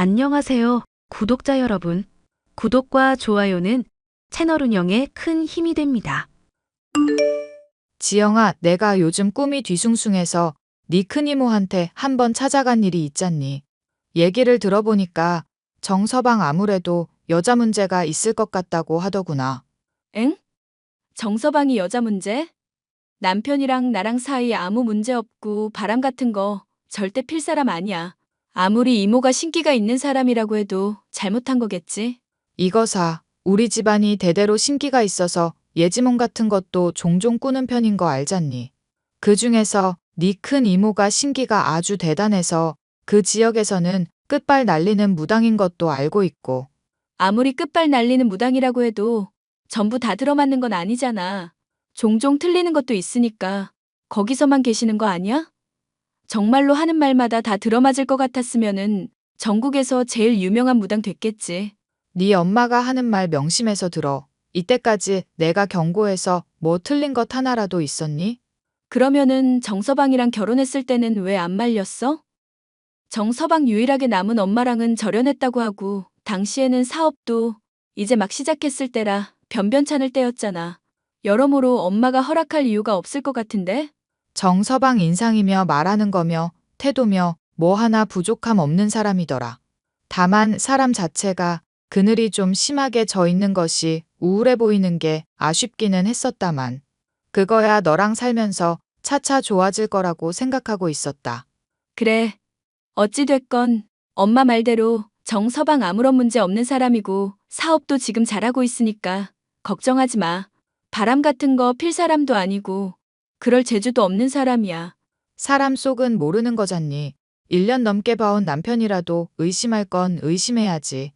안녕하세요, 구독자 여러분. 구독과 좋아요는 채널 운영에 큰 힘이 됩니다. 지영아, 내가 요즘 꿈이 뒤숭숭해서 네 큰이모한테 한번 찾아간 일이 있잖니. 얘기를 들어보니까 정서방 아무래도 여자 문제가 있을 것 같다고 하더구나. 엥? 정서방이 여자 문제? 남편이랑 나랑 사이 아무 문제 없고 바람 같은 거 절대 필 사람 아니야. 아무리 이모가 신기가 있는 사람이라고 해도 잘못한 거겠지? 이거사, 우리 집안이 대대로 신기가 있어서 예지몽 같은 것도 종종 꾸는 편인 거 알잖니. 그 중에서 네 큰이모가 신기가 아주 대단해서 그 지역에서는 끝발 날리는 무당인 것도 알고 있고. 아무리 끝발 날리는 무당이라고 해도 전부 다 들어맞는 건 아니잖아. 종종 틀리는 것도 있으니까 거기서만 계시는 거 아니야? 정말로 하는 말마다 다 들어맞을 것 같았으면은 전국에서 제일 유명한 무당 됐겠지. 네 엄마가 하는 말 명심해서 들어. 이때까지 내가 경고해서 뭐 틀린 것 하나라도 있었니? 그러면은 정서방이랑 결혼했을 때는 왜 안 말렸어? 정서방 유일하게 남은 엄마랑은 절연했다고 하고 당시에는 사업도 이제 막 시작했을 때라 변변찮을 때였잖아. 여러모로 엄마가 허락할 이유가 없을 것 같은데? 정서방 인상이며 말하는 거며 태도며 뭐 하나 부족함 없는 사람이더라. 다만 사람 자체가 그늘이 좀 심하게 져 있는 것이 우울해 보이는 게 아쉽기는 했었다만. 그거야 너랑 살면서 차차 좋아질 거라고 생각하고 있었다. 그래. 어찌됐건 엄마 말대로 정서방 아무런 문제 없는 사람이고 사업도 지금 잘하고 있으니까 걱정하지 마. 바람 같은 거 필 사람도 아니고 그럴 재주도 없는 사람이야. 사람 속은 모르는 거잖니. 1년 넘게 봐온 남편이라도 의심할 건 의심해야지.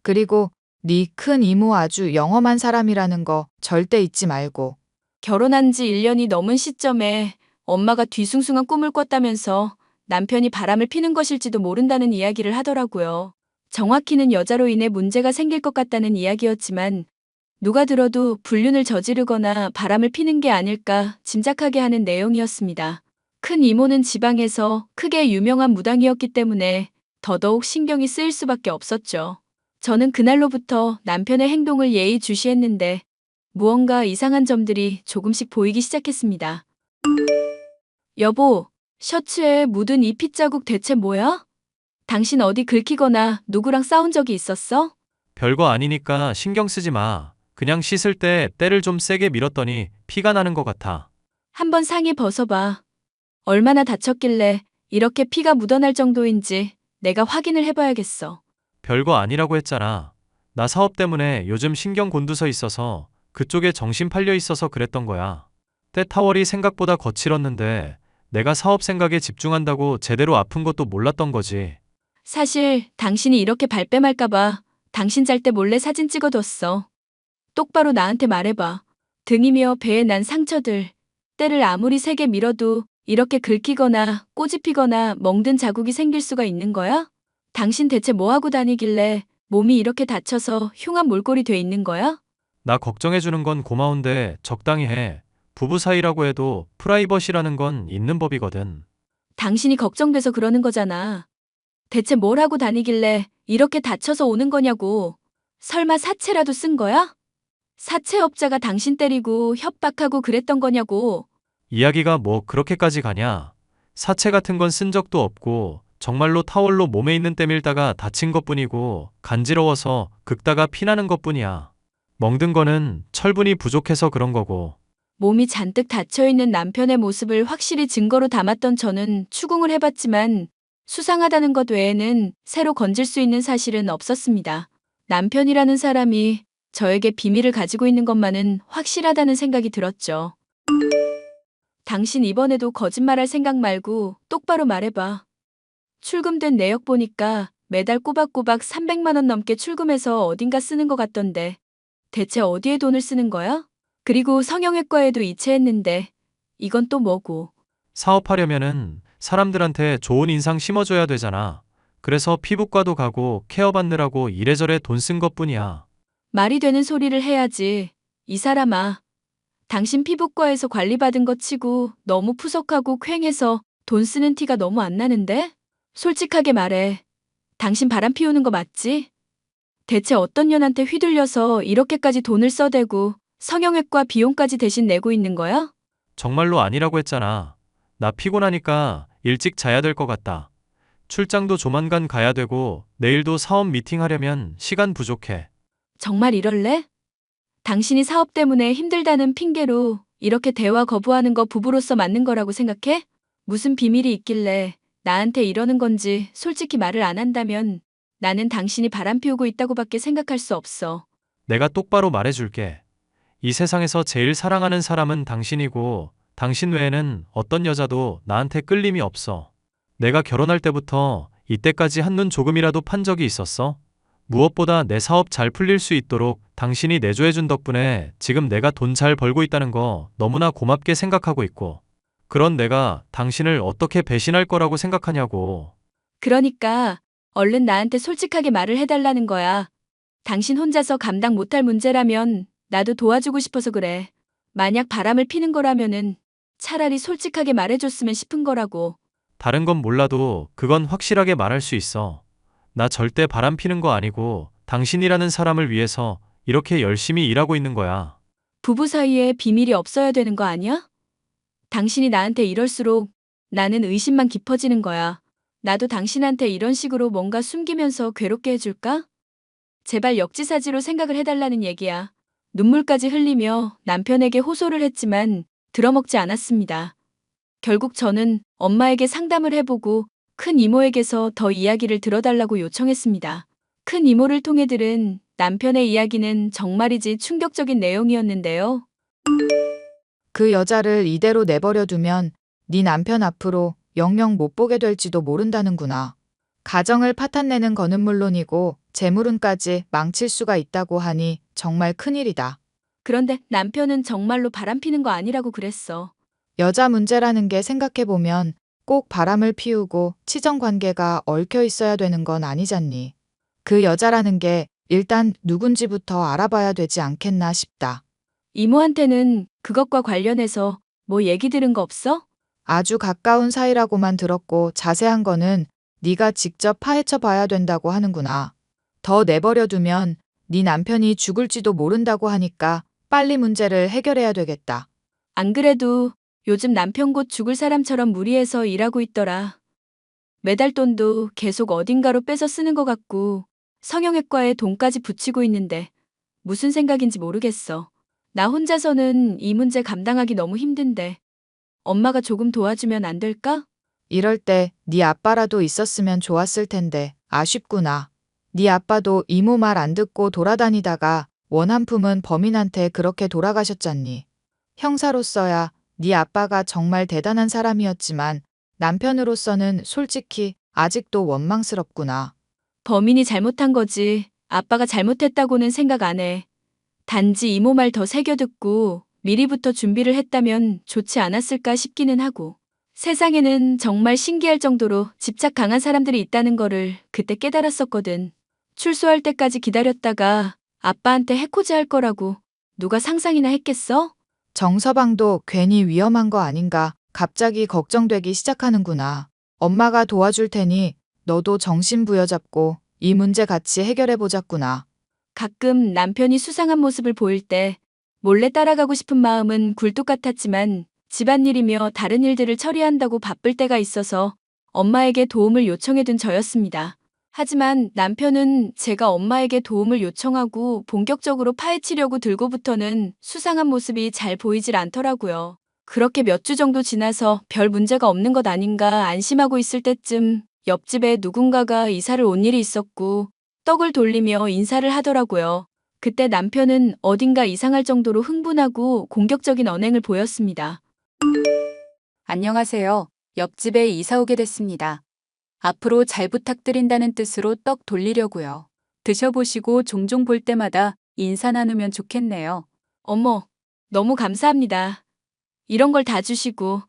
그리고 네 큰 이모 아주 영험한 사람이라는 거 절대 잊지 말고. 결혼한 지 1년이 넘은 시점에 엄마가 뒤숭숭한 꿈을 꿨다면서 남편이 바람을 피는 것일지도 모른다는 이야기를 하더라고요. 정확히는 여자로 인해 문제가 생길 것 같다는 이야기였지만 누가 들어도 불륜을 저지르거나 바람을 피는 게 아닐까 짐작하게 하는 내용이었습니다. 큰 이모는 지방에서 크게 유명한 무당이었기 때문에 더더욱 신경이 쓰일 수밖에 없었죠. 저는 그날로부터 남편의 행동을 예의주시했는데 무언가 이상한 점들이 조금씩 보이기 시작했습니다. 여보, 셔츠에 묻은 이 핏자국 대체 뭐야? 당신 어디 긁히거나 누구랑 싸운 적이 있었어? 별거 아니니까 신경 쓰지 마. 그냥 씻을 때 때를 좀 세게 밀었더니 피가 나는 것 같아. 한번 상의 벗어봐. 얼마나 다쳤길래 이렇게 피가 묻어날 정도인지 내가 확인을 해봐야겠어. 별거 아니라고 했잖아. 나 사업 때문에 요즘 신경 곤두서 있어서 그쪽에 정신 팔려 있어서 그랬던 거야. 때 타월이 생각보다 거칠었는데 내가 사업 생각에 집중한다고 제대로 아픈 것도 몰랐던 거지. 사실 당신이 이렇게 발뺌할까봐 당신 잘 때 몰래 사진 찍어뒀어. 똑바로 나한테 말해봐. 등이며 배에 난 상처들. 때를 아무리 세게 밀어도 이렇게 긁히거나 꼬집히거나 멍든 자국이 생길 수가 있는 거야? 당신 대체 뭐 하고 다니길래 몸이 이렇게 다쳐서 흉한 몰골이 돼 있는 거야? 나 걱정해주는 건 고마운데 적당히 해. 부부 사이라고 해도 프라이버시라는 건 있는 법이거든. 당신이 걱정돼서 그러는 거잖아. 대체 뭘 하고 다니길래 이렇게 다쳐서 오는 거냐고. 설마 사채라도 쓴 거야? 사채업자가 당신 때리고 협박하고 그랬던 거냐고. 이야기가 뭐 그렇게까지 가냐? 사채 같은 건 쓴 적도 없고 정말로 타월로 몸에 있는 때 밀다가 다친 것뿐이고 간지러워서 긁다가 피나는 것뿐이야. 멍든 거는 철분이 부족해서 그런 거고. 몸이 잔뜩 닫혀있는 남편의 모습을 확실히 증거로 담았던 저는 추궁을 해봤지만 수상하다는 것 외에는 새로 건질 수 있는 사실은 없었습니다. 남편이라는 사람이 저에게 비밀을 가지고 있는 것만은 확실하다는 생각이 들었죠. 당신 이번에도 거짓말할 생각 말고 똑바로 말해봐. 출금된 내역 보니까 매달 꼬박꼬박 300만 원 넘게 출금해서 어딘가 쓰는 것 같던데 대체 어디에 돈을 쓰는 거야? 그리고 성형외과에도 이체했는데 이건 또 뭐고? 사업하려면은 사람들한테 좋은 인상 심어줘야 되잖아. 그래서 피부과도 가고 케어 받느라고 이래저래 돈 쓴 것뿐이야. 말이 되는 소리를 해야지. 이 사람아, 당신 피부과에서 관리받은 것 치고 너무 푸석하고 퀭해서 돈 쓰는 티가 너무 안 나는데? 솔직하게 말해. 당신 바람 피우는 거 맞지? 대체 어떤 년한테 휘둘려서 이렇게까지 돈을 써대고 성형외과 비용까지 대신 내고 있는 거야? 정말로 아니라고 했잖아. 나 피곤하니까 일찍 자야 될 것 같다. 출장도 조만간 가야 되고 내일도 사업 미팅 하려면 시간 부족해. 정말 이럴래? 당신이 사업 때문에 힘들다는 핑계로 이렇게 대화 거부하는 거 부부로서 맞는 거라고 생각해? 무슨 비밀이 있길래 나한테 이러는 건지 솔직히 말을 안 한다면 나는 당신이 바람 피우고 있다고밖에 생각할 수 없어. 내가 똑바로 말해줄게. 이 세상에서 제일 사랑하는 사람은 당신이고 당신 외에는 어떤 여자도 나한테 끌림이 없어. 내가 결혼할 때부터 이때까지 한눈 조금이라도 판 적이 있었어? 무엇보다 내 사업 잘 풀릴 수 있도록 당신이 내조해준 덕분에 지금 내가 돈 잘 벌고 있다는 거 너무나 고맙게 생각하고 있고, 그런 내가 당신을 어떻게 배신할 거라고 생각하냐고. 그러니까 얼른 나한테 솔직하게 말을 해달라는 거야. 당신 혼자서 감당 못할 문제라면 나도 도와주고 싶어서 그래. 만약 바람을 피는 거라면은 차라리 솔직하게 말해줬으면 싶은 거라고. 다른 건 몰라도 그건 확실하게 말할 수 있어. 나 절대 바람 피는 거 아니고 당신이라는 사람을 위해서 이렇게 열심히 일하고 있는 거야. 부부 사이에 비밀이 없어야 되는 거 아니야? 당신이 나한테 이럴수록 나는 의심만 깊어지는 거야. 나도 당신한테 이런 식으로 뭔가 숨기면서 괴롭게 해줄까? 제발 역지사지로 생각을 해달라는 얘기야. 눈물까지 흘리며 남편에게 호소를 했지만 들어먹지 않았습니다. 결국 저는 엄마에게 상담을 해보고 큰 이모에게서 더 이야기를 들어달라고 요청했습니다. 큰 이모를 통해 들은 남편의 이야기는 정말이지 충격적인 내용이었는데요. 그 여자를 이대로 내버려 두면 네 남편 앞으로 영영 못 보게 될지도 모른다는구나. 가정을 파탄내는 거는 물론이고 재물운까지 망칠 수가 있다고 하니 정말 큰일이다. 그런데 남편은 정말로 바람피는 거 아니라고 그랬어. 여자 문제라는 게 생각해보면 꼭 바람을 피우고 치정관계가 얽혀 있어야 되는 건 아니잖니. 그 여자라는 게 일단 누군지부터 알아봐야 되지 않겠나 싶다. 이모한테는 그것과 관련해서 뭐 얘기 들은 거 없어? 아주 가까운 사이라고만 들었고 자세한 거는 네가 직접 파헤쳐 봐야 된다고 하는구나. 더 내버려 두면 네 남편이 죽을지도 모른다고 하니까 빨리 문제를 해결해야 되겠다. 안 그래도 요즘 남편 곧 죽을 사람처럼 무리해서 일하고 있더라. 매달 돈도 계속 어딘가로 빼서 쓰는 것 같고 성형외과에 돈까지 붙이고 있는데 무슨 생각인지 모르겠어. 나 혼자서는 이 문제 감당하기 너무 힘든데 엄마가 조금 도와주면 안 될까? 이럴 때 네 아빠라도 있었으면 좋았을 텐데 아쉽구나. 네 아빠도 이모 말 안 듣고 돌아다니다가 원 한 푼은 범인한테 그렇게 돌아가셨잖니. 형사로서야 네 아빠가 정말 대단한 사람이었지만 남편으로서는 솔직히 아직도 원망스럽구나. 범인이 잘못한 거지. 아빠가 잘못했다고는 생각 안 해. 단지 이모 말 더 새겨 듣고 미리부터 준비를 했다면 좋지 않았을까 싶기는 하고. 세상에는 정말 신기할 정도로 집착 강한 사람들이 있다는 거를 그때 깨달았었거든. 출소할 때까지 기다렸다가 아빠한테 해코지 할 거라고 누가 상상이나 했겠어? 정서방도 괜히 위험한 거 아닌가 갑자기 걱정되기 시작하는구나. 엄마가 도와줄 테니 너도 정신 부여잡고 이 문제 같이 해결해 보자꾸나. 가끔 남편이 수상한 모습을 보일 때 몰래 따라가고 싶은 마음은 굴뚝 같았지만 집안일이며 다른 일들을 처리한다고 바쁠 때가 있어서 엄마에게 도움을 요청해둔 저였습니다. 하지만 남편은 제가 엄마에게 도움을 요청하고 본격적으로 파헤치려고 들고부터는 수상한 모습이 잘 보이질 않더라고요. 그렇게 몇 주 정도 지나서 별 문제가 없는 것 아닌가 안심하고 있을 때쯤 옆집에 누군가가 이사를 온 일이 있었고 떡을 돌리며 인사를 하더라고요. 그때 남편은 어딘가 이상할 정도로 흥분하고 공격적인 언행을 보였습니다. 안녕하세요. 옆집에 이사 오게 됐습니다. 앞으로 잘 부탁드린다는 뜻으로 떡 돌리려고요. 드셔보시고 종종 볼 때마다 인사 나누면 좋겠네요. 어머, 너무 감사합니다. 이런 걸 다 주시고.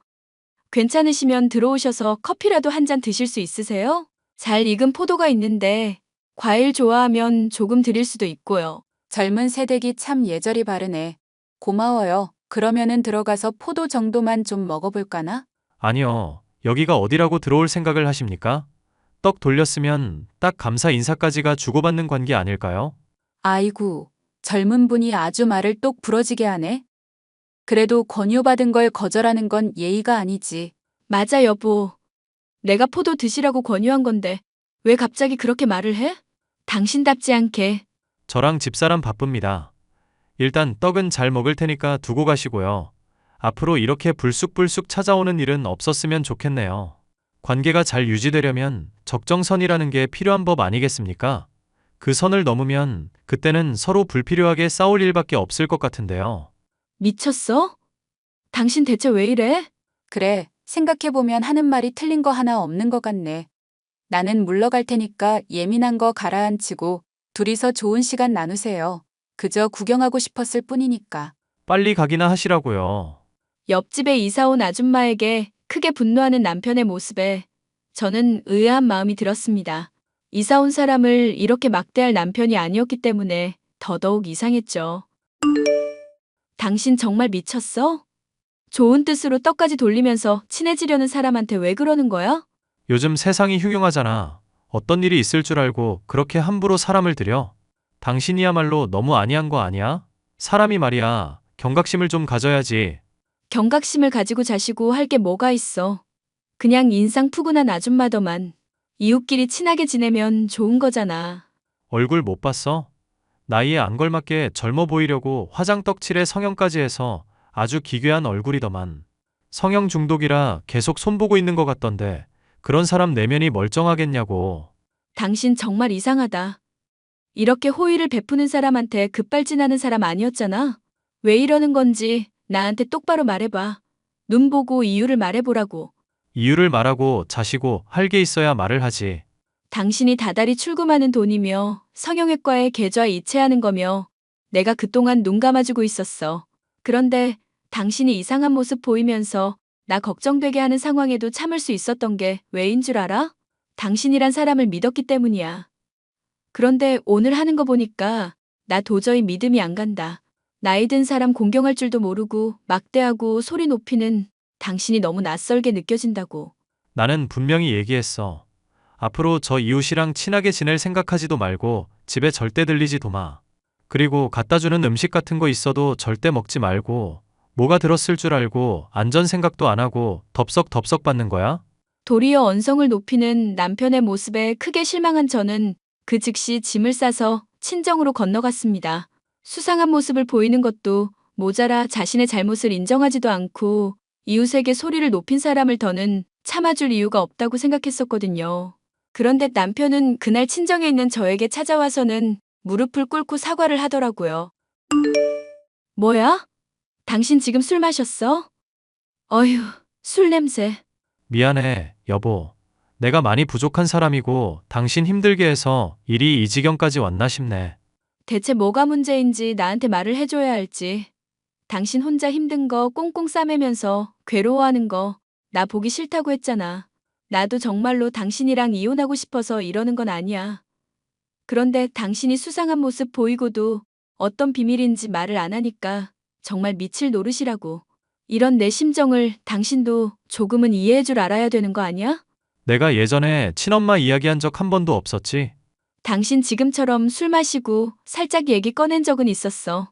괜찮으시면 들어오셔서 커피라도 한 잔 드실 수 있으세요? 잘 익은 포도가 있는데 과일 좋아하면 조금 드릴 수도 있고요. 젊은 세대기 참 예절이 바르네. 고마워요. 그러면은 들어가서 포도 정도만 좀 먹어볼까나? 아니요. 여기가 어디라고 들어올 생각을 하십니까? 떡 돌렸으면 딱 감사 인사까지가 주고받는 관계 아닐까요? 아이고, 젊은 분이 아주 말을 똑 부러지게 하네. 그래도 권유받은 걸 거절하는 건 예의가 아니지. 맞아, 여보. 내가 포도 드시라고 권유한 건데 왜 갑자기 그렇게 말을 해? 당신답지 않게. 저랑 집사람 바쁩니다. 일단 떡은 잘 먹을 테니까 두고 가시고요. 앞으로 이렇게 불쑥불쑥 찾아오는 일은 없었으면 좋겠네요. 관계가 잘 유지되려면 적정선이라는 게 필요한 법 아니겠습니까? 그 선을 넘으면 그때는 서로 불필요하게 싸울 일밖에 없을 것 같은데요. 미쳤어? 당신 대체 왜 이래? 그래, 생각해보면 하는 말이 틀린 거 하나 없는 것 같네. 나는 물러갈 테니까 예민한 거 가라앉히고 둘이서 좋은 시간 나누세요. 그저 구경하고 싶었을 뿐이니까. 빨리 가기나 하시라고요. 옆집에 이사 온 아줌마에게 크게 분노하는 남편의 모습에 저는 의아한 마음이 들었습니다. 이사 온 사람을 이렇게 막대할 남편이 아니었기 때문에 더더욱 이상했죠. 당신 정말 미쳤어? 좋은 뜻으로 떡까지 돌리면서 친해지려는 사람한테 왜 그러는 거야? 요즘 세상이 흉흉하잖아. 어떤 일이 있을 줄 알고 그렇게 함부로 사람을 들여? 당신이야말로 너무 아니한 거 아니야? 사람이 말이야, 경각심을 좀 가져야지. 경각심을 가지고 자시고 할 게 뭐가 있어. 그냥 인상 푸근한 아줌마더만. 이웃끼리 친하게 지내면 좋은 거잖아. 얼굴 못 봤어? 나이에 안 걸맞게 젊어 보이려고 화장떡 칠에 성형까지 해서 아주 기괴한 얼굴이더만. 성형 중독이라 계속 손보고 있는 것 같던데 그런 사람 내면이 멀쩡하겠냐고. 당신 정말 이상하다. 이렇게 호의를 베푸는 사람한테 급발진하는 사람 아니었잖아. 왜 이러는 건지 나한테 똑바로 말해봐. 눈 보고 이유를 말해보라고. 이유를 말하고 자시고 할 게 있어야 말을 하지. 당신이 다달이 출금하는 돈이며 성형외과에 계좌 이체하는 거며 내가 그동안 눈 감아주고 있었어. 그런데 당신이 이상한 모습 보이면서 나 걱정되게 하는 상황에도 참을 수 있었던 게 왜인 줄 알아? 당신이란 사람을 믿었기 때문이야. 그런데 오늘 하는 거 보니까 나 도저히 믿음이 안 간다. 나이 든 사람 공경할 줄도 모르고 막대하고 소리 높이는 당신이 너무 낯설게 느껴진다고. 나는 분명히 얘기했어. 앞으로 저 이웃이랑 친하게 지낼 생각하지도 말고 집에 절대 들리지도 마. 그리고 갖다 주는 음식 같은 거 있어도 절대 먹지 말고 뭐가 들었을 줄 알고 안전 생각도 안 하고 덥석덥석 받는 거야? 도리어 언성을 높이는 남편의 모습에 크게 실망한 저는 그 즉시 짐을 싸서 친정으로 건너갔습니다. 수상한 모습을 보이는 것도 모자라 자신의 잘못을 인정하지도 않고 이웃에게 소리를 높인 사람을 더는 참아줄 이유가 없다고 생각했었거든요. 그런데 남편은 그날 친정에 있는 저에게 찾아와서는 무릎을 꿇고 사과를 하더라고요. 뭐야? 당신 지금 술 마셨어? 어휴, 술 냄새. 미안해, 여보. 내가 많이 부족한 사람이고 당신 힘들게 해서 일이 이 지경까지 왔나 싶네. 대체 뭐가 문제인지 나한테 말을 해줘야 할지. 당신 혼자 힘든 거 꽁꽁 싸매면서 괴로워하는 거 나 보기 싫다고 했잖아. 나도 정말로 당신이랑 이혼하고 싶어서 이러는 건 아니야. 그런데 당신이 수상한 모습 보이고도 어떤 비밀인지 말을 안 하니까 정말 미칠 노릇이라고. 이런 내 심정을 당신도 조금은 이해해 줄 알아야 되는 거 아니야? 내가 예전에 친엄마 이야기한 적 한 번도 없었지? 당신 지금처럼 술 마시고 살짝 얘기 꺼낸 적은 있었어.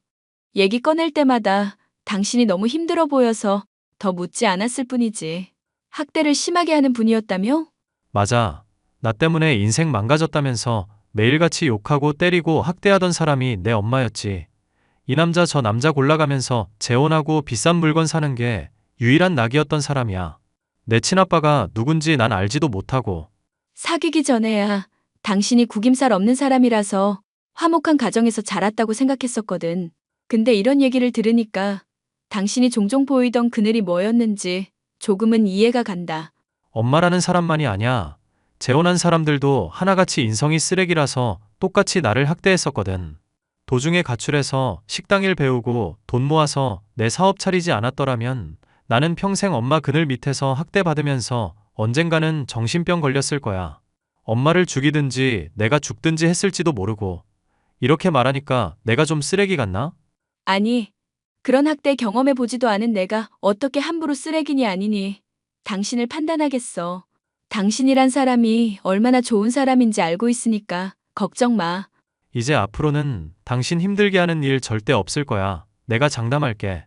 얘기 꺼낼 때마다 당신이 너무 힘들어 보여서 더 묻지 않았을 뿐이지. 학대를 심하게 하는 분이었다며? 맞아. 나 때문에 인생 망가졌다면서 매일같이 욕하고 때리고 학대하던 사람이 내 엄마였지. 이 남자 저 남자 골라가면서 재혼하고 비싼 물건 사는 게 유일한 낙이었던 사람이야. 내 친아빠가 누군지 난 알지도 못하고. 사귀기 전에야 당신이 구김살 없는 사람이라서 화목한 가정에서 자랐다고 생각했었거든. 근데 이런 얘기를 들으니까 당신이 종종 보이던 그늘이 뭐였는지 조금은 이해가 간다. 엄마라는 사람만이 아니야. 재혼한 사람들도 하나같이 인성이 쓰레기라서 똑같이 나를 학대했었거든. 도중에 가출해서 식당일 배우고 돈 모아서 내 사업 차리지 않았더라면 나는 평생 엄마 그늘 밑에서 학대받으면서 언젠가는 정신병 걸렸을 거야. 엄마를 죽이든지 내가 죽든지 했을지도 모르고. 이렇게 말하니까 내가 좀 쓰레기 같나? 아니, 그런 학대 경험해보지도 않은 내가 어떻게 함부로 쓰레기니 아니니 당신을 판단하겠어. 당신이란 사람이 얼마나 좋은 사람인지 알고 있으니까 걱정 마. 이제 앞으로는 당신 힘들게 하는 일 절대 없을 거야. 내가 장담할게.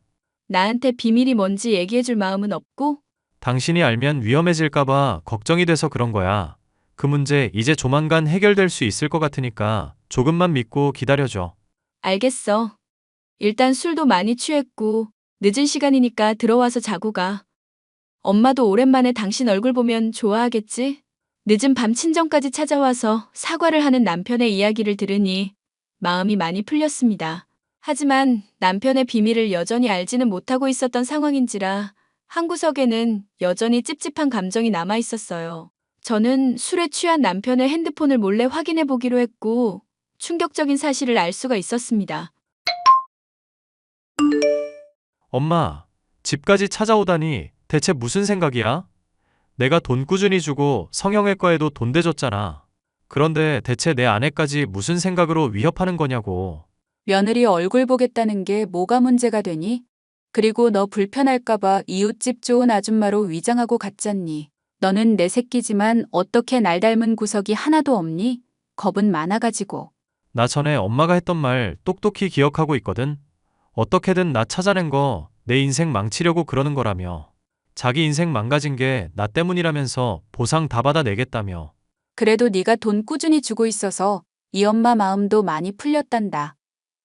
나한테 비밀이 뭔지 얘기해줄 마음은 없고? 당신이 알면 위험해질까봐 걱정이 돼서 그런 거야. 그 문제 이제 조만간 해결될 수 있을 것 같으니까 조금만 믿고 기다려줘. 알겠어. 일단 술도 많이 취했고 늦은 시간이니까 들어와서 자고 가. 엄마도 오랜만에 당신 얼굴 보면 좋아하겠지? 늦은 밤 친정까지 찾아와서 사과를 하는 남편의 이야기를 들으니 마음이 많이 풀렸습니다. 하지만 남편의 비밀을 여전히 알지는 못하고 있었던 상황인지라 한구석에는 여전히 찝찝한 감정이 남아 있었어요. 저는 술에 취한 남편의 핸드폰을 몰래 확인해 보기로 했고 충격적인 사실을 알 수가 있었습니다. 엄마, 집까지 찾아오다니 대체 무슨 생각이야? 내가 돈 꾸준히 주고 성형외과에도 돈 대줬잖아. 그런데 대체 내 아내까지 무슨 생각으로 위협하는 거냐고. 며느리 얼굴 보겠다는 게 뭐가 문제가 되니? 그리고 너 불편할까봐 이웃집 좋은 아줌마로 위장하고 갔잖니. 너는 내 새끼지만 어떻게 날 닮은 구석이 하나도 없니? 겁은 많아가지고. 나 전에 엄마가 했던 말 똑똑히 기억하고 있거든. 어떻게든 나 찾아낸 거 내 인생 망치려고 그러는 거라며. 자기 인생 망가진 게 나 때문이라면서 보상 다 받아내겠다며. 그래도 네가 돈 꾸준히 주고 있어서 이 엄마 마음도 많이 풀렸단다.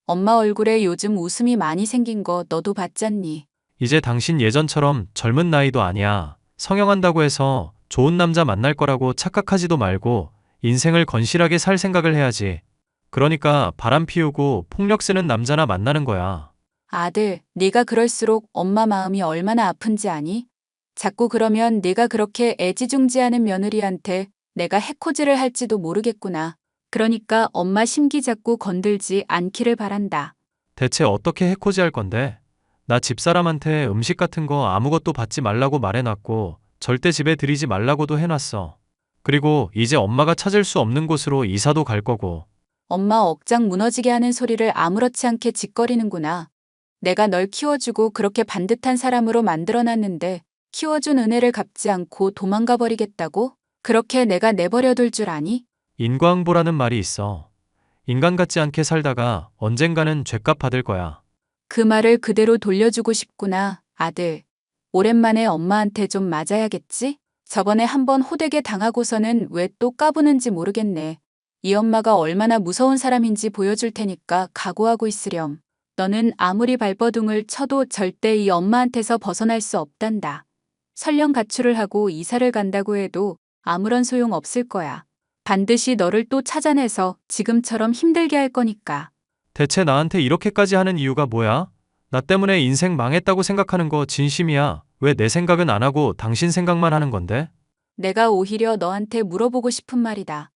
엄마 얼굴에 요즘 웃음이 많이 생긴 거 너도 봤잖니. 이제 당신 예전처럼 젊은 나이도 아니야. 성형한다고 해서 좋은 남자 만날 거라고 착각하지도 말고 인생을 건실하게 살 생각을 해야지. 그러니까 바람 피우고 폭력 쓰는 남자나 만나는 거야. 아들, 네가 그럴수록 엄마 마음이 얼마나 아픈지 아니? 자꾸 그러면 네가 그렇게 애지중지하는 며느리한테 내가 해코지를 할지도 모르겠구나. 그러니까 엄마 심기 자꾸 건들지 않기를 바란다. 대체 어떻게 해코지 할 건데? 나 집사람한테 음식 같은 거 아무것도 받지 말라고 말해놨고 절대 집에 들이지 말라고도 해놨어. 그리고 이제 엄마가 찾을 수 없는 곳으로 이사도 갈 거고. 엄마 억장 무너지게 하는 소리를 아무렇지 않게 짓거리는구나. 내가 널 키워주고 그렇게 반듯한 사람으로 만들어놨는데 키워준 은혜를 갚지 않고 도망가 버리겠다고? 그렇게 내가 내버려둘 줄 아니? 인과응보라는 말이 있어. 인간 같지 않게 살다가 언젠가는 죗값 받을 거야. 그 말을 그대로 돌려주고 싶구나, 아들. 오랜만에 엄마한테 좀 맞아야겠지? 저번에 한번 호되게 당하고서는 왜 또 까부는지 모르겠네. 이 엄마가 얼마나 무서운 사람인지 보여줄 테니까 각오하고 있으렴. 너는 아무리 발버둥을 쳐도 절대 이 엄마한테서 벗어날 수 없단다. 설령 가출을 하고 이사를 간다고 해도 아무런 소용 없을 거야. 반드시 너를 또 찾아내서 지금처럼 힘들게 할 거니까. 대체 나한테 이렇게까지 하는 이유가 뭐야? 나 때문에 인생 망했다고 생각하는 거 진심이야. 왜 내 생각은 안 하고 당신 생각만 하는 건데? 내가 오히려 너한테 물어보고 싶은 말이다.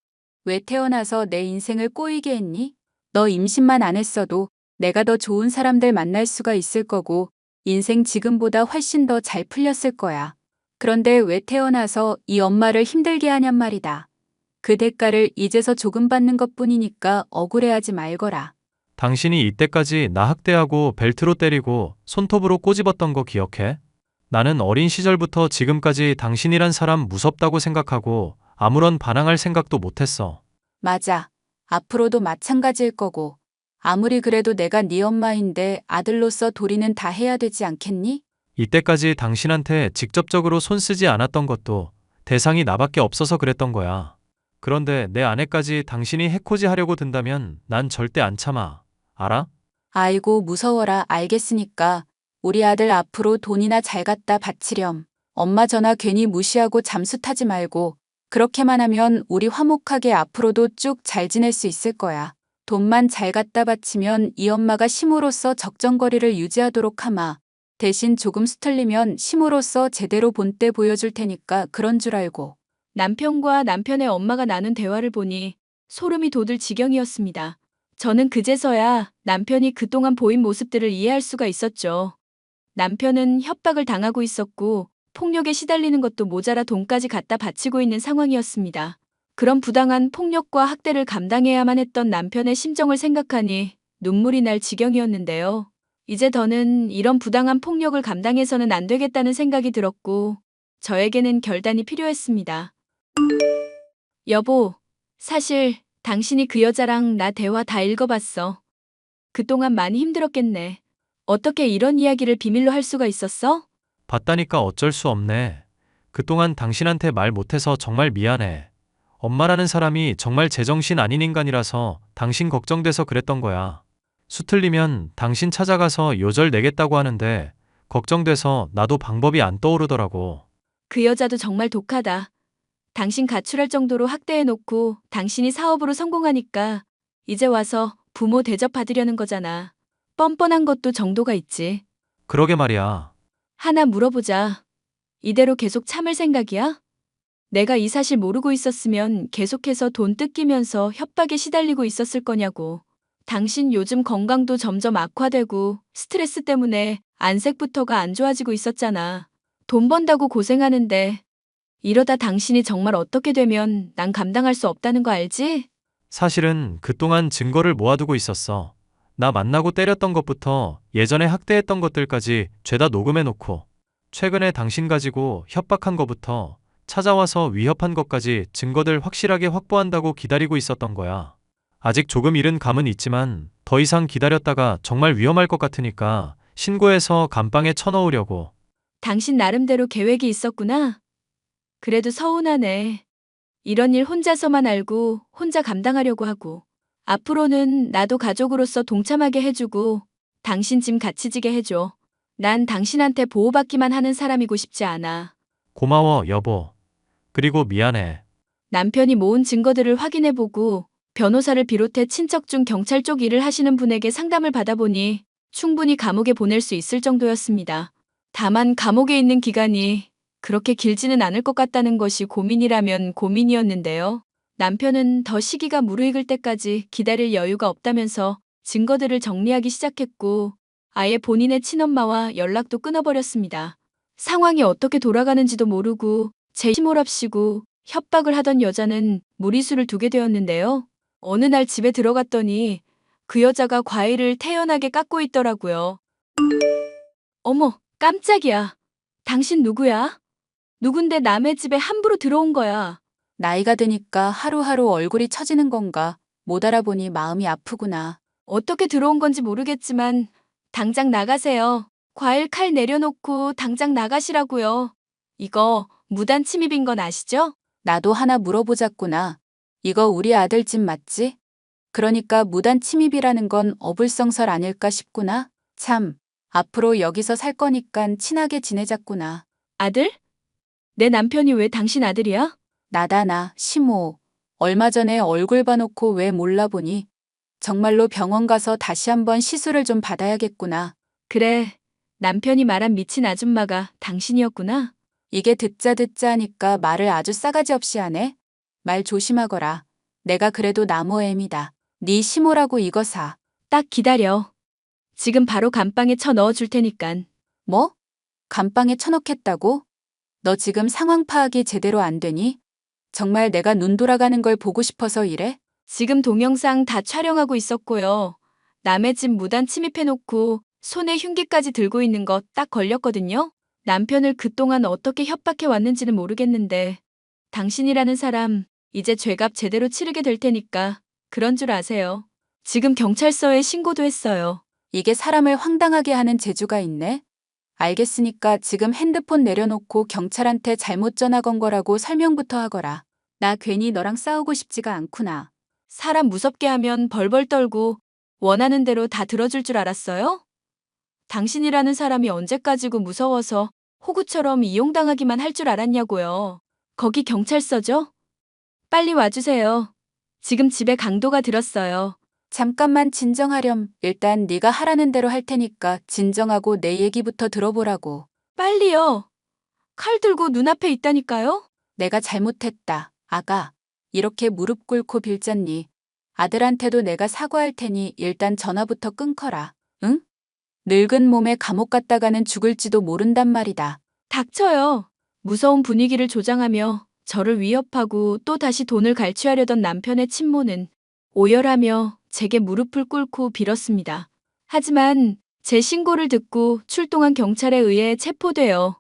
왜 태어나서 내 인생을 꼬이게 했니? 너 임신만 안 했어도 내가 더 좋은 사람들 만날 수가 있을 거고 인생 지금보다 훨씬 더 잘 풀렸을 거야. 그런데 왜 태어나서 이 엄마를 힘들게 하냔 말이다. 그 대가를 이제서 조금 받는 것뿐이니까 억울해하지 말거라. 당신이 이때까지 나 학대하고 벨트로 때리고 손톱으로 꼬집었던 거 기억해? 나는 어린 시절부터 지금까지 당신이란 사람 무섭다고 생각하고 아무런 반항할 생각도 못했어. 맞아. 앞으로도 마찬가지일 거고. 아무리 그래도 내가 네 엄마인데 아들로서 도리는 다 해야 되지 않겠니? 이때까지 당신한테 직접적으로 손 쓰지 않았던 것도 대상이 나밖에 없어서 그랬던 거야. 그런데 내 아내까지 당신이 해코지 하려고 든다면 난 절대 안 참아. 알아? 아이고 무서워라. 알겠으니까 우리 아들 앞으로 돈이나 잘 갖다 바치렴. 엄마 전화 괜히 무시하고 잠수 타지 말고 그렇게만 하면 우리 화목하게 앞으로도 쭉 잘 지낼 수 있을 거야. 돈만 잘 갖다 바치면 이 엄마가 심으로써 적정거리를 유지하도록 하마. 대신 조금 수틀리면 심으로써 제대로 본때 보여줄 테니까 그런 줄 알고. 남편과 남편의 엄마가 나눈 대화를 보니 소름이 돋을 지경이었습니다. 저는 그제서야 남편이 그동안 보인 모습들을 이해할 수가 있었죠. 남편은 협박을 당하고 있었고 폭력에 시달리는 것도 모자라 돈까지 갖다 바치고 있는 상황이었습니다. 그런 부당한 폭력과 학대를 감당해야만 했던 남편의 심정을 생각하니 눈물이 날 지경이었는데요. 이제 더는 이런 부당한 폭력을 감당해서는 안 되겠다는 생각이 들었고 저에게는 결단이 필요했습니다. 여보, 사실 당신이 그 여자랑 나 대화 다 읽어봤어. 그동안 많이 힘들었겠네. 어떻게 이런 이야기를 비밀로 할 수가 있었어? 봤다니까 어쩔 수 없네. 그동안 당신한테 말 못해서 정말 미안해. 엄마라는 사람이 정말 제정신 아닌 인간이라서 당신 걱정돼서 그랬던 거야. 수틀리면 당신 찾아가서 요절 내겠다고 하는데 걱정돼서 나도 방법이 안 떠오르더라고. 그 여자도 정말 독하다. 당신 가출할 정도로 학대해놓고 당신이 사업으로 성공하니까 이제 와서 부모 대접받으려는 거잖아. 뻔뻔한 것도 정도가 있지. 그러게 말이야. 하나 물어보자. 이대로 계속 참을 생각이야? 내가 이 사실 모르고 있었으면 계속해서 돈 뜯기면서 협박에 시달리고 있었을 거냐고. 당신 요즘 건강도 점점 악화되고 스트레스 때문에 안색부터가 안 좋아지고 있었잖아. 돈 번다고 고생하는데 이러다 당신이 정말 어떻게 되면 난 감당할 수 없다는 거 알지? 사실은 그동안 증거를 모아두고 있었어. 나 만나고 때렸던 것부터 예전에 학대했던 것들까지 죄다 녹음해놓고 최근에 당신 가지고 협박한 것부터 찾아와서 위협한 것까지 증거들 확실하게 확보한다고 기다리고 있었던 거야. 아직 조금 이른 감은 있지만 더 이상 기다렸다가 정말 위험할 것 같으니까 신고해서 감방에 쳐넣으려고. 당신 나름대로 계획이 있었구나. 그래도 서운하네. 이런 일 혼자서만 알고 혼자 감당하려고 하고. 앞으로는 나도 가족으로서 동참하게 해주고 당신 짐 같이 지게 해줘. 난 당신한테 보호받기만 하는 사람이고 싶지 않아. 고마워, 여보. 그리고 미안해. 남편이 모은 증거들을 확인해보고 변호사를 비롯해 친척 중 경찰 쪽 일을 하시는 분에게 상담을 받아보니 충분히 감옥에 보낼 수 있을 정도였습니다. 다만 감옥에 있는 기간이 그렇게 길지는 않을 것 같다는 것이 고민이라면 고민이었는데요. 남편은 더 시기가 무르익을 때까지 기다릴 여유가 없다면서 증거들을 정리하기 시작했고 아예 본인의 친엄마와 연락도 끊어버렸습니다. 상황이 어떻게 돌아가는지도 모르고 재심오랍시고 협박을 하던 여자는 무리수를 두게 되었는데요. 어느 날 집에 들어갔더니 그 여자가 과일을 태연하게 깎고 있더라고요. 어머, 깜짝이야. 당신 누구야? 누군데 남의 집에 함부로 들어온 거야? 나이가 드니까 하루하루 얼굴이 처지는 건가. 못 알아보니 마음이 아프구나. 어떻게 들어온 건지 모르겠지만 당장 나가세요. 과일 칼 내려놓고 당장 나가시라고요. 이거 무단 침입인 건 아시죠? 나도 하나 물어보자꾸나. 이거 우리 아들 집 맞지? 그러니까 무단 침입이라는 건 어불성설 아닐까 싶구나. 참, 앞으로 여기서 살 거니깐 친하게 지내자꾸나. 아들? 내 남편이 왜 당신 아들이야? 나다 나, 시모. 얼마 전에 얼굴 봐놓고 왜 몰라보니. 정말로 병원 가서 다시 한번 시술을 좀 받아야겠구나. 그래, 남편이 말한 미친 아줌마가 당신이었구나. 이게 듣자 하니까 말을 아주 싸가지 없이 하네. 말 조심하거라. 내가 그래도 나모애미다. 네 시모라고 이거 사. 딱 기다려. 지금 바로 감방에 쳐 넣어줄 테니깐. 뭐? 감방에 쳐넣겠다고? 너 지금 상황 파악이 제대로 안 되니? 정말 내가 눈 돌아가는 걸 보고 싶어서 이래? 지금 동영상 다 촬영하고 있었고요. 남의 집 무단 침입해놓고 손에 흉기까지 들고 있는 거 딱 걸렸거든요. 남편을 그동안 어떻게 협박해 왔는지는 모르겠는데 당신이라는 사람 이제 죄값 제대로 치르게 될 테니까 그런 줄 아세요. 지금 경찰서에 신고도 했어요. 이게 사람을 황당하게 하는 재주가 있네. 알겠으니까 지금 핸드폰 내려놓고 경찰한테 잘못 전화 건 거라고 설명부터 하거라. 나 괜히 너랑 싸우고 싶지가 않구나. 사람 무섭게 하면 벌벌 떨고 원하는 대로 다 들어줄 줄 알았어요? 당신이라는 사람이 언제까지고 무서워서 호구처럼 이용당하기만 할 줄 알았냐고요. 거기 경찰서죠? 빨리 와주세요. 지금 집에 강도가 들었어요. 잠깐만 진정하렴. 일단 네가 하라는 대로 할 테니까 진정하고 내 얘기부터 들어보라고. 빨리요. 칼 들고 눈앞에 있다니까요? 내가 잘못했다. 아가. 이렇게 무릎 꿇고 빌잖니. 아들한테도 내가 사과할 테니 일단 전화부터 끊거라. 응? 늙은 몸에 감옥 갔다가는 죽을지도 모른단 말이다. 닥쳐요. 무서운 분위기를 조장하며 저를 위협하고 또 다시 돈을 갈취하려던 남편의 친모는 오열하며 제게 무릎을 꿇고 빌었습니다. 하지만 제 신고를 듣고 출동한 경찰에 의해 체포되어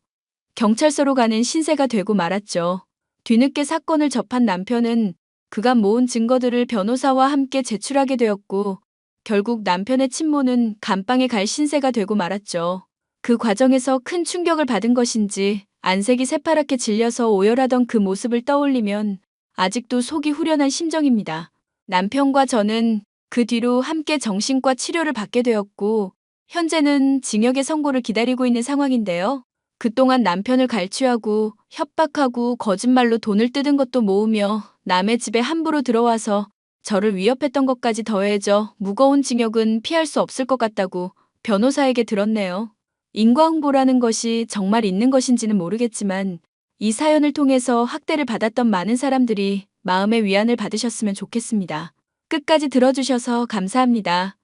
경찰서로 가는 신세가 되고 말았죠. 뒤늦게 사건을 접한 남편은 그간 모은 증거들을 변호사와 함께 제출하게 되었고, 결국 남편의 친모는 감방에 갈 신세가 되고 말았죠. 그 과정에서 큰 충격을 받은 것인지 안색이 새파랗게 질려서 오열하던 그 모습을 떠올리면 아직도 속이 후련한 심정입니다. 남편과 저는 그 뒤로 함께 정신과 치료를 받게 되었고, 현재는 징역의 선고를 기다리고 있는 상황인데요. 그동안 남편을 갈취하고 협박하고 거짓말로 돈을 뜯은 것도 모으며 남의 집에 함부로 들어와서 저를 위협했던 것까지 더해져 무거운 징역은 피할 수 없을 것 같다고 변호사에게 들었네요. 인과응보라는 것이 정말 있는 것인지는 모르겠지만 이 사연을 통해서 학대를 받았던 많은 사람들이 마음의 위안을 받으셨으면 좋겠습니다. 끝까지 들어주셔서 감사합니다.